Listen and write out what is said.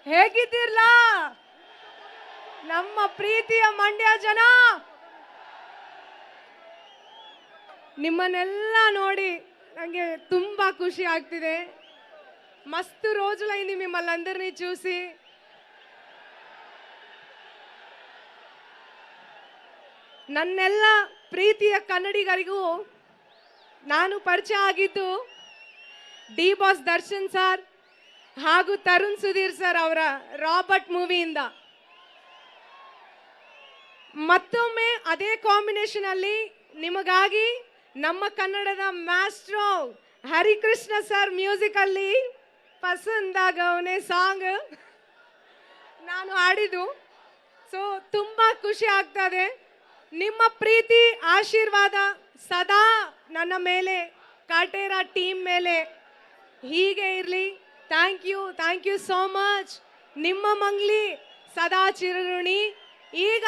ಹೇಗಿದ್ದೀರ್ಲಾ ನಮ್ಮ ಪ್ರೀತಿಯ ಮಂಡ್ಯ ಜನ? ನಿಮ್ಮನ್ನೆಲ್ಲ ನೋಡಿ ನನಗೆ ತುಂಬಾ ಖುಷಿ ಆಗ್ತಿದೆ. మస్తు రోజులైంది మిమ్మల్ని అందరినీ చూసి. ನನ್ನೆಲ್ಲ ಪ್ರೀತಿಯ ಕನ್ನಡಿಗರಿಗೂ ನಾನು ಪರಿಚಯ ಆಗಿದ್ದು ಡಿ ಬಾಸ್ ದರ್ಶನ್ ಸರ್ ಹಾಗೂ ತರುಣ್ ಸುಧೀರ್ ಸರ್ ಅವರ ರಾಬರ್ಟ್ ಮೂವಿಯಿಂದ. ಮತ್ತೊಮ್ಮೆ ಅದೇ ಕಾಂಬಿನೇಷನ್ ಅಲ್ಲಿ ನಿಮಗಾಗಿ ನಮ್ಮ ಕನ್ನಡದ ಮಾಸ್ಟ್ರೋ ಹರಿಕೃಷ್ಣ ಸರ್ ಮ್ಯೂಸಿಕ್ ಅಲ್ಲಿ ಪಸಂದಾಗವನೆ ಸಾಂಗ್ ನಾನು ಹಾಡಿದ್ದು. ಸೊ ತುಂಬಾ ಖುಷಿ ಆಗ್ತದೆ. ನಿಮ್ಮ ಪ್ರೀತಿ ಆಶೀರ್ವಾದ ಸದಾ ನನ್ನ ಮೇಲೆ, ಕಾಟೇರ ಟೀಮ್ ಮೇಲೆ ಹೀಗೆ ಇರಲಿ. Thank you so much. ನಿಮ್ಮ ಮಂಗ್ಲಿ ಸದಾ ಚಿರಋಣಿ. ಈಗ